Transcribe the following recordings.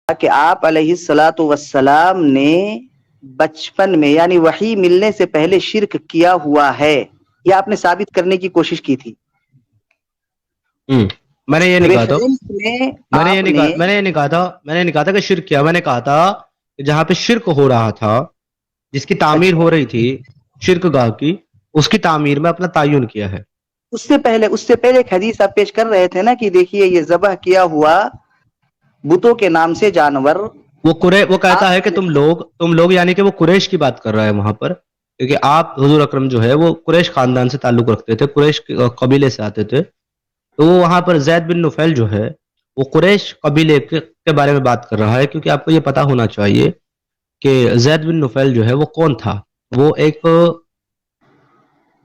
کہ آپ علیہ الصلاۃ والسلام نے بچپن میں یعنی وحی ملنے سے پہلے شرک کیا ہوا ہے، یہ آپ نے ثابت کرنے کی کوشش کی تھی۔ میں نے یہ نہیں کہا تھا، میں نے یہ نہیں کہا تھا کہ شرک کیا، میں نے کہا تھا کہ جہاں پہ شرک ہو رہا تھا، جس کی تعمیر ہو رہی تھی شرک گاہ کی، اس کی تعمیر میں اپنا تعین کیا ہے۔ اس سے پہلے ایک حدیث آپ پیش کر رہے تھے نا کہ دیکھیے یہ ذبح کیا ہوا بتوں کے نام سے جانور، وہ کہتا ہے کہ تم لوگ یعنی کہ وہ قریش کی بات کر رہا ہے وہاں پر، کیونکہ آپ حضور اکرم جو ہے وہ قریش خاندان سے تعلق رکھتے تھے، قریش قبیلے سے آتے تھے، تو وہ وہاں پر زید بن نفیل جو ہے وہ قریش قبیلے کے بارے میں بات کر رہا ہے، کیونکہ آپ کو یہ پتا ہونا چاہیے کہ زید بن نفیل جو ہے وہ کون تھا، وہ ایک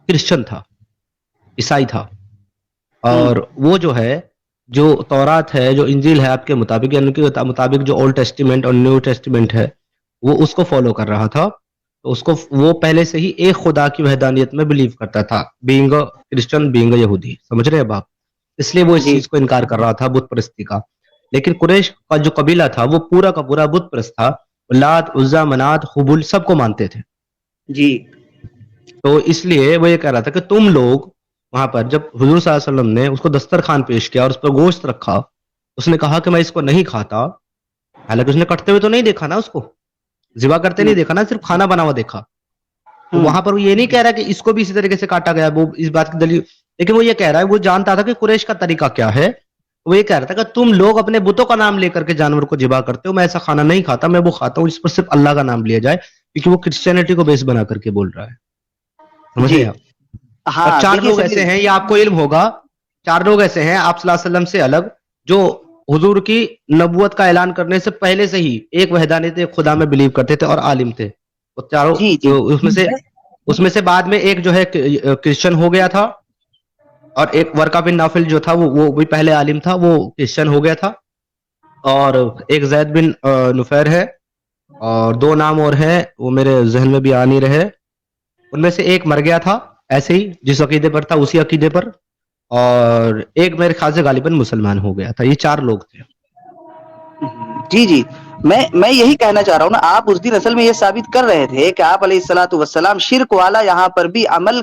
کرسچن تھا، عیسائی تھا، اور وہ جو ہے جو تورات ہے، جو انجیل ہے آپ کے مطابق، یعنی کہ مطابق جو اولڈ ٹیسٹیمنٹ اور نیو ٹیسٹیمنٹ ہے، وہ اس کو فالو کر رہا تھا، تو اس کو وہ پہلے سے ہی ایک خدا کی وحدانیت میں بلیو کرتا تھا، بینگ کرسچن، بینگ یہودی، سمجھ رہے ہیں آپ؟ اس لیے وہ اس چیز کو انکار کر رہا تھا بت پرستی کا۔ لیکن قریش کا جو قبیلہ تھا وہ پورا کا پورا بت پرست تھا، لات، عزا، منات، حبل سب کو مانتے تھے جی۔ تو اس لیے وہ یہ کہہ رہا تھا کہ تم لوگ وہاں پر جب حضور صلی اللہ علیہ وسلم نے اس کو دسترخوان پیش کیا اور اس پر گوشت رکھا، اس نے کہا کہ میں اس کو نہیں کھاتا، حالانکہ اس نے کٹتے ہوئے تو نہیں دیکھا نا، اس کو ذبح کرتے نہیں دیکھا نا، صرف کھانا بنا ہوا دیکھا، تو وہاں پر وہ یہ نہیں کہہ رہا کہ اس کو بھی اسی طریقے سے کاٹا گیا، وہ اس بات کی دلیل، لیکن وہ یہ کہہ رہا ہے وہ جانتا تھا کہ قریش کا طریقہ کیا ہے، وہ یہ کہہ رہا تھا کہ تم لوگ اپنے بتوں کا نام لے کر کے جانور کو ذبح کرتے ہو، میں ایسا کھانا نہیں کھاتا، میں وہ کھاتا ہوں جس پر صرف اللہ کا نام لیا جائے، کیونکہ وہ کرسچینٹی کو بیس بنا کر کے بول رہا ہے، سمجھ رہے آپ؟ اور چار لوگ ایسے ہیں، یہ آپ کو علم ہوگا، چار لوگ ایسے ہیں آپ صلی اللہ علیہ وسلم سے الگ جو حضور کی نبوت کا اعلان کرنے سے پہلے سے ہی ایک وحدانیت، ایک خدا میں بلیو کرتے تھے اور عالم تھے، وہ چاروں، اس میں سے بعد میں ایک جو ہے کرسچن ہو گیا تھا، اور ایک ورقہ بن نافل جو تھا وہ بھی پہلے عالم تھا، وہ کرسچن ہو گیا تھا، اور ایک زید بن نفیر ہے، اور دو نام اور ہیں وہ میرے ذہن میں بھی آ نہیں رہے، ان میں سے ایک مر گیا تھا ایسے ہی جس عقیدے پر تھا اسی عقیدے پر، اور ایک میرے خیال سے غالباً مسلمان ہو گیا تھا، یہ چار لوگ تھے۔ جی جی، میں یہی کہنا چاہ رہا ہوں نا، آپ اس دن اصل میں یہ ثابت کر رہے تھے کہ آپ علیہ الصلاۃ والسلام شرک والا یہاں پر بھی عمل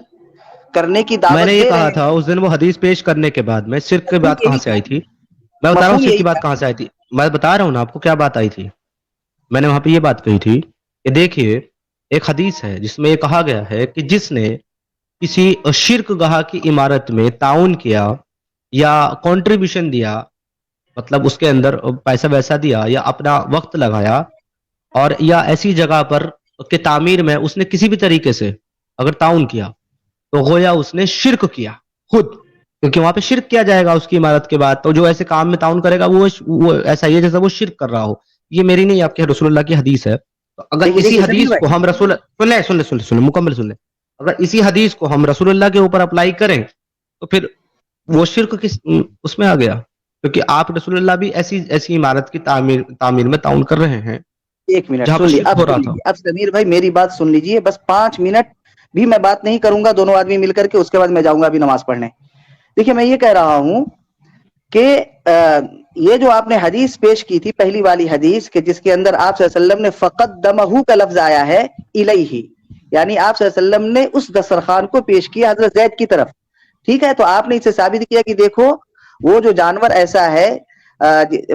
کرنے کی میں نے دعوت یہ دے رہے کہا ہیں۔ تھا اس دن، وہ حدیث پیش کرنے کے بعد میں شرک کی بات کہاں سے آئی تھی، میں بتا رہا ہوں شرک کی بات کہاں سے آئی تھی، میں بتا رہا ہوں نا آپ کو کیا بات آئی تھی، میں نے وہاں پہ یہ بات کہی تھی کہ دیکھیے ایک حدیث ہے جس میں یہ کہا گیا ہے کہ جس نے کسی شرک گاہ کی عمارت میں تعاون کیا یا کنٹریبیوشن دیا، مطلب اس کے اندر پیسہ ویسا دیا یا اپنا وقت لگایا، اور یا ایسی جگہ پر کہ تعمیر میں اس نے کسی بھی طریقے سے اگر تعاون کیا تو گویا اس نے شرک کیا خود، کیونکہ وہاں پہ شرک کیا جائے گا اس کی عمارت کے بعد، تو جو ایسے کام میں تعاون کرے گا وہ ایسا ہی ہے جیسا وہ شرک کر رہا ہو، یہ میری نہیں آپ کے رسول اللہ کی حدیث ہے، تو اگر اسی حدیث کو ہم رسول سن مکمل سن لیں، اگر اسی حدیث کو ہم رسول اللہ کے اوپر اپلائی کریں تو پھر وہ شرک کس اس میں آ گیا، کیونکہ آپ رسول اللہ بھی ایسی عمارت کی تعمیر میں تعاون کر رہے ہیں۔ ایک منٹ سن لیجیے، اب سمیر بھائی میری بات سن لیجیے، بس 5 منٹ بھی میں بات نہیں کروں گا، دونوں آدمی مل کر کے، اس کے بعد میں جاؤں گا ابھی نماز پڑھنے۔ دیکھیے میں یہ کہہ رہا ہوں کہ یہ جو آپ نے حدیث پیش کی تھی، پہلی والی حدیث کہ جس کے اندر آپ صلی اللہ علیہ وسلم نے فقدمہ کا لفظ آیا ہے الیہ، یعنی آپ صلی اللہ علیہ وسلم نے اس دسترخوان کو پیش کیا حضرت زید کی طرف، ٹھیک ہے، تو آپ نے اسے ثابت کیا کہ دیکھو وہ جو جانور ایسا ہے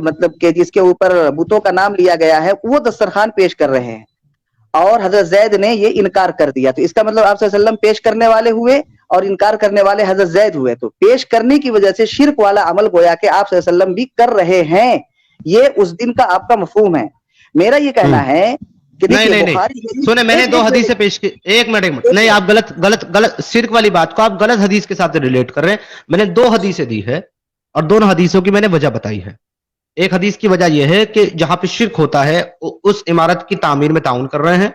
مطلب کہ جس کے اوپر بتوں کا نام لیا گیا ہے وہ دسترخوان پیش کر رہے ہیں، اور حضرت زید نے یہ انکار کر دیا، تو اس کا مطلب آپ صلی اللہ علیہ وسلم پیش کرنے والے ہوئے اور انکار کرنے والے حضرت زید ہوئے، تو پیش کرنے کی وجہ سے شرک والا عمل گویا کہ آپ صلی اللہ علیہ وسلم بھی کر رہے ہیں، یہ اس دن کا آپ کا مفہوم ہے۔ میرا یہ کہنا ہے کہ نہیں سنیں، میں نے 2 حدیثیں پیش کی، ایک منٹ نہیں، آپ غلط شرک والی بات کو آپ غلط حدیث کے ساتھ ریلیٹ کر رہے ہیں، میں نے 2 حدیثیں دی ہے اور دونوں حدیثوں کی میں نے وجہ بتائی ہے۔ ایک حدیث کی وجہ یہ ہے کہ جہاں پہ شرک ہوتا ہے اس عمارت کی تعمیر میں تعاون کر رہے ہیں،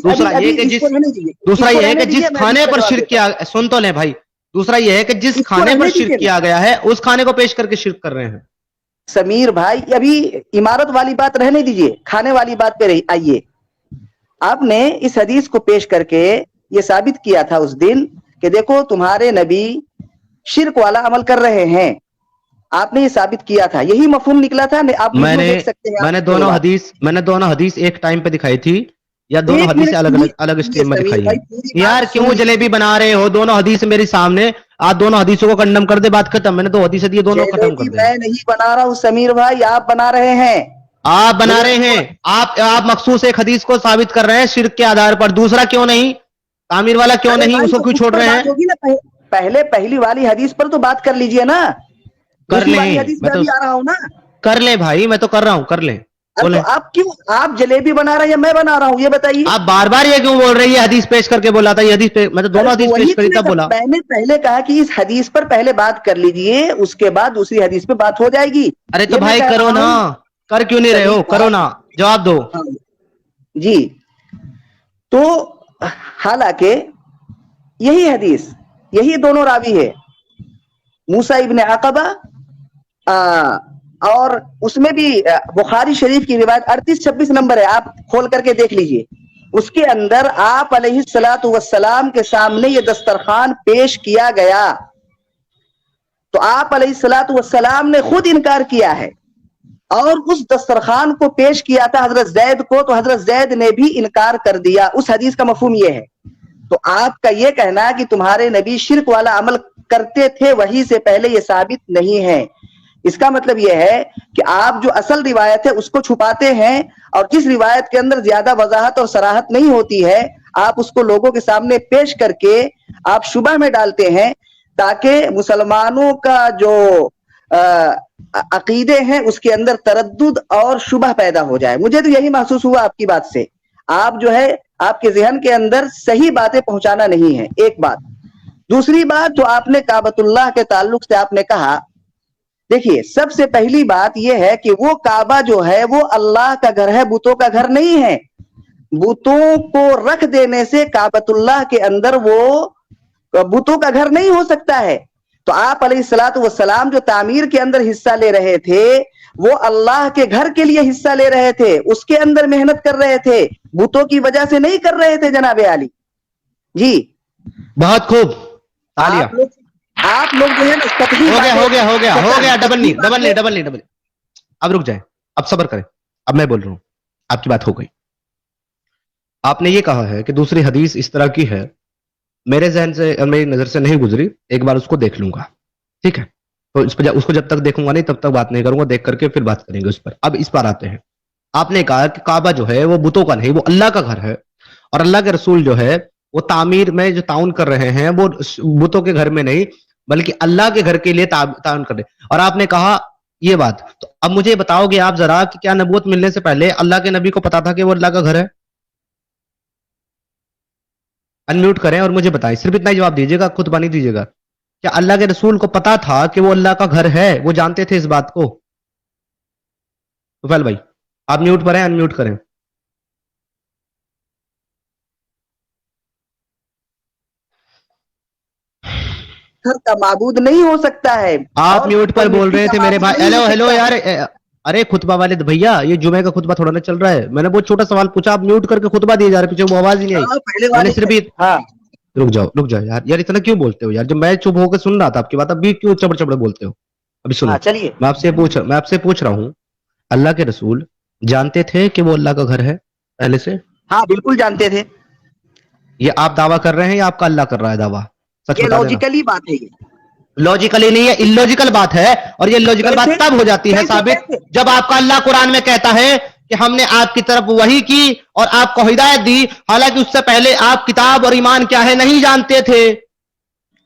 دوسرا یہ ہے کہ جس کھانے پر شرک کیا، سن تو لیں بھائی، دوسرا یہ ہے کہ جس کھانے پر شرک کیا گیا ہے اس کھانے کو پیش کر کے شرک کر رہے ہیں۔ سمیر بھائی ابھی عمارت والی بات رہنے دیجئے، کھانے والی بات پہ آئیے، آپ نے اس حدیث کو پیش کر کے یہ ثابت کیا تھا اس دن کہ دیکھو تمہارے نبی شرک والا عمل کر رہے ہیں، आपने ये साबित किया था, यही मफहूम निकला था। आप देख सकते हैं, मैंने दोनों हदीस एक टाइम पे दिखाई थी या दोनों हदीसें अलग स्ट्रीम में दिखाई है? यार क्यों जलेबी बना रहे हो? दोनों हदीस मेरे सामने, आप दोनों हदीसों को कंडम कर दे, बात खत्म। मैंने 2 हदीसें दी, दोनों खत्म कर दे। मैं नहीं बना रहा हूँ समीर भाई, आप बना रहे हैं। आप बना रहे हैं, आप मखसूस एक हदीस को साबित कर रहे हैं शिर्क के आधार पर, दूसरा क्यों नहीं? तामीर वाला क्यों नहीं? उसको क्यों छोड़ रहे हैं? पहले पहली वाली हदीस पर तो बात कर लीजिए ना। कर ले, मैं तो आ रहा हूँ ना। कर ले भाई, मैं तो कर रहा हूँ, कर ले। तो आप क्यों, आप जलेबी बना रहे हैं या मैं बना रहा हूँ, ये बताइए। आप बार बार ये क्यों बोल रही है? हदीस पेश करके बोला था, ये हदीस पे, मैं तो दोनों हदीस पेश करी तब बोला। मैंने पहले कहा कि इस हदीस पर पहले बात कर लीजिए, उसके बाद दूसरी हदीस पे बात हो जाएगी। अरे तो भाई करो ना, कर क्यों नहीं रहे हो? करो ना, जवाब दो। जी, तो हालांकि यही हदीस, यही दोनों रावी है, मूसा इब्न अकबा, और उसमें भी बुखारी शरीफ की रिवायत 38-26 नंबर है, आप खोल करके देख लीजिए। उसके अंदर आप अलैहिस्सलातु वस्सलाम के सामने ये दस्तरखान पेश किया गया, तो आप अलैहिस्सलातु वस्सलाम ने खुद इनकार किया है, और उस दस्तरखान को पेश किया था हजरत जैद को, तो हजरत जैद ने भी इनकार कर दिया। उस हदीस का मफहूम ये है। तो आपका ये कहना है कि तुम्हारे नबी शिर्क वाला अमल करते थे, वही से पहले ये साबित नहीं है। इसका मतलब यह है कि आप जो असल रिवायत है उसको छुपाते हैं, और जिस रिवायत के अंदर ज्यादा वजाहत और सराहत नहीं होती है, आप उसको लोगों के सामने पेश करके आप शुबह में डालते हैं, ताकि मुसलमानों का जो अकीदे हैं उसके अंदर तरद्दुद और शुबह पैदा हो जाए। मुझे तो यही महसूस हुआ आपकी बात से। आप जो है, आपके जहन के अंदर सही बातें पहुंचाना नहीं है, एक बात। दूसरी बात, जो आपने काबतुल्लाह के ताल्लुक से आपने कहा, देखिए सबसे पहली बात यह है कि वो काबा जो है वो अल्लाह का घर है, बुतों का घर नहीं है। बुतों को रख देने से काबतुल्लाह के अंदर वो बुतों का घर नहीं हो सकता है। तो आप अलैहिस्सलातु वस्सलाम जो तामीर के अंदर हिस्सा ले रहे थे, वो अल्लाह के घर के लिए हिस्सा ले रहे थे, उसके अंदर मेहनत कर रहे थे, बुतों की वजह से नहीं कर रहे थे जनाबे आली जी। बहुत खूब, तालियां। आप लोग जो है ना, हो गया, डबल नहीं। अब रुक जाए, अब सब्र करें, अब मैं बोल रहा हूं, आपकी बात हो गई। आपने ये कहा है कि दूसरी हदीस इस तरह की है, मेरे जहन से, मेरी नजर से नहीं गुजरी, एक बार उसको देख लूंगा, ठीक है? तो इस पर उसको जब तक देखूंगा नहीं तब तक बात नहीं करूंगा, देख करके फिर बात करेंगे उस पर। अब इस पर आते हैं। आपने कहा कि काबा जो है वो बुतों का नहीं, वो अल्लाह का घर है, और अल्लाह के रसूल जो है वो तामीर में जो ताउन कर रहे हैं वो बुतों के घर में नहीं बल्कि अल्लाह के घर के लिए ताउन कर रहे। और आपने कहा ये बात, तो अब मुझे बताओगे आप जरा कि क्या नबूवत मिलने से पहले अल्लाह के नबी को पता था कि वो अल्लाह का घर है? अनम्यूट करें और मुझे बताएं, सिर्फ इतना ही जवाब दीजिएगा, खुतबा नहीं दीजिएगा। क्या अल्लाह के रसूल को पता था कि वो अल्लाह का घर है? वो जानते थे इस बात को? तुफैल भाई आप म्यूट पर हैं, अनम्यूट करें। घर का माबूद नहीं हो सकता है। आप म्यूट पर बोल रहे थे मेरे भाई। हेलो यार, अरे खुतबा वाले भैया, ये जुमे का खुतबा थोड़ा ना चल रहा है। मैंने बहुत छोटा सवाल पूछा, आप म्यूट करके खुतबा दिए जा रहे, पीछे वो आवाज ही नहीं आई। मैंने सिर्फ रुक जाओ यार इतना क्यों बोलते हो यार? जब मैं चुप होकर सुन रहा था आपकी बात, अभी क्यों चबड़ चबड़ बोलते हो? अभी सुनो, चलिए मैं आपसे पूछ रहा हूँ, अल्लाह के रसूल जानते थे कि वो अल्लाह का घर है पहले से? हाँ बिल्कुल जानते थे। ये आप दावा कर रहे हैं या आपका अल्लाह कर रहा है दावा? सच बता देना। लॉजिकली बात है ये, लॉजिकली नहीं है, इलॉजिकल बात है। और ये लॉजिकल बात तब हो जाती है साबित जब आपका अल्लाह कुरान में कहता है कि हमने आपकी तरफ वही की और आपको हिदायत दी, हालांकि उससे पहले आप किताब और ईमान क्या है नहीं जानते थे।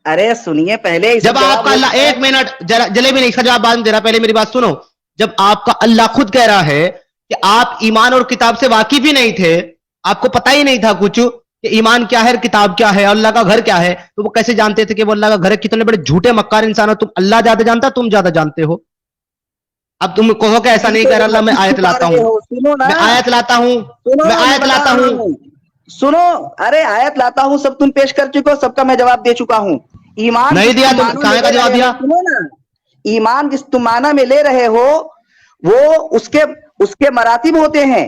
अरे सुनिए, पहले जब आपका अल्लाह, एक मिनट, जलेबी नहीं, इसका जवाब बाद में दे रहा, पहले मेरी बात सुनो। जब आपका अल्लाह खुद कह रहा है कि आप ईमान और किताब से वाकिफ ही नहीं थे, आपको पता ही नहीं था कुछ कि ईमान क्या है, किताब क्या है, अल्लाह का घर क्या है, तो वो कैसे जानते थे कि वो अल्लाह का घर है? कितने बड़े झूठे मक्कार इंसान हो तुम। अल्लाह ज्यादा जानता, तुम ज्यादा जानते हो। अब तुम कहो कि ऐसा नहीं कर अल्लाह, मैं आयत लाता हूं, मैं आयत लाता हूं। सुनो, अरे आयत लाता हूं, सब तुम पेश कर चुके हो, सबका मैं जवाब दे चुका हूं। ईमान नहीं दिया, तुम कहां का जवाब दिया? सुनो ना, ईमान जिस तुम माना में ले रहे हो वो उसके मरातिब होते हैं।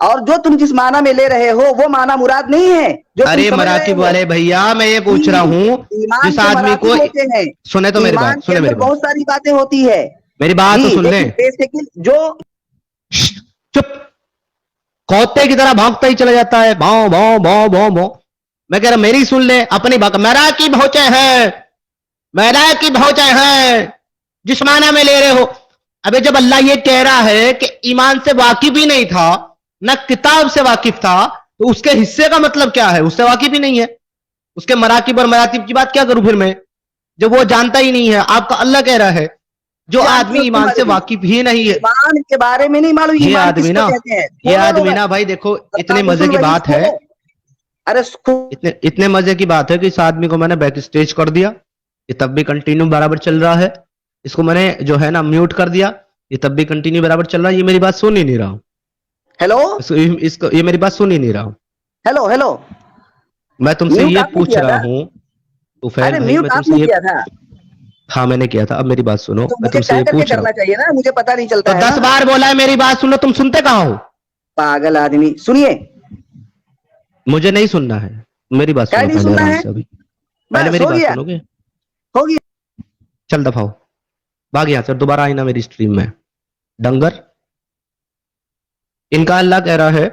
और जो तुम जिस माना में ले रहे हो वो माना मुराद नहीं है जो तुम अरे समझ रहे मराकिब हो। वाले भैया, मैं ये पूछ रहा हूँ, ईमान जिस के आदमी मरातिब को, होते हैं, सुने तो मेरी ईमान बात, के सुने अंदर मेरी बात, बहुत सारी बातें होती है मेरी बात तो जी, सुन ले। लेकिन बेसिकली जो चुप, कौते की तरह भागता ही चला जाता है, भाव भाव भाव भाव भाव। मैं कह रहा मेरी सुन ले अपनी बात। मेरा की भौचे है, मेरा की भौचे है, जिस माना में ले रहे हो। अबे जब अल्लाह ये कह रहा है कि ईमान से वाकिफ ही नहीं था, न किताब से वाकिफ था, तो उसके हिस्से का मतलब क्या है? उससे वाकिफ ही नहीं है, उसके मराकिब और मरातिब की बात क्या करूं फिर मैं, जब वो जानता ही नहीं है। आपका अल्लाह कह रहा है जो जानते आदमी हो तुम ईमान से अभी वाकिफ ही नहीं है, ईमान के बारे में नहीं मालूम, ये ईमान आदमी किसको ना, कहते हैं? ये खोलो आदमी लोग, ना भाई देखो, इतने मजे तकादुसुल की वहीद बात है, खोलो। अरे इतने मजे की बात है कि इस आदमी को मैंने बैक स्टेज कर दिया, ये तब भी कंटिन्यू बराबर चल रहा है। इसको मैंने जो है ना म्यूट कर दिया, ये तब भी कंटिन्यू बराबर चल रहा है। ये मेरी बात सुन ही नहीं रहा हूं, हेलो इसको ये मेरी बात सुन ही नहीं रहा हूं। हेलो हेलो, मैं तुमसे म्यूट ये आपने पूछ किया रहा था? हूं तो फैल अरे भाई, म्यूट मैं तुमसे आपने ये, किया था हाँ मैंने किया था। अब मेरी बात सुनो, तो मैं मुझे तुमसे कह ये करके पूछ रहा हूं। करना चाहिए ना, मुझे पता नहीं चलता तो है 10 ना। बार बोला है मेरी बात सुनो, तुम सुनते कहां हो? पागल आदमी, सुनिए। मुझे नहीं सुनना है, मेरी बात क्या सुनो नहीं पहले सुनना आराम है? से। अभी पहले बस मेरी हो बात गया, सुनोगे? हो गया। चल दफाओ, भाग यहां से, दोबारा आई ना मेरी स्ट्रीम में। डंगर, इनका अल्लाह कह रहा है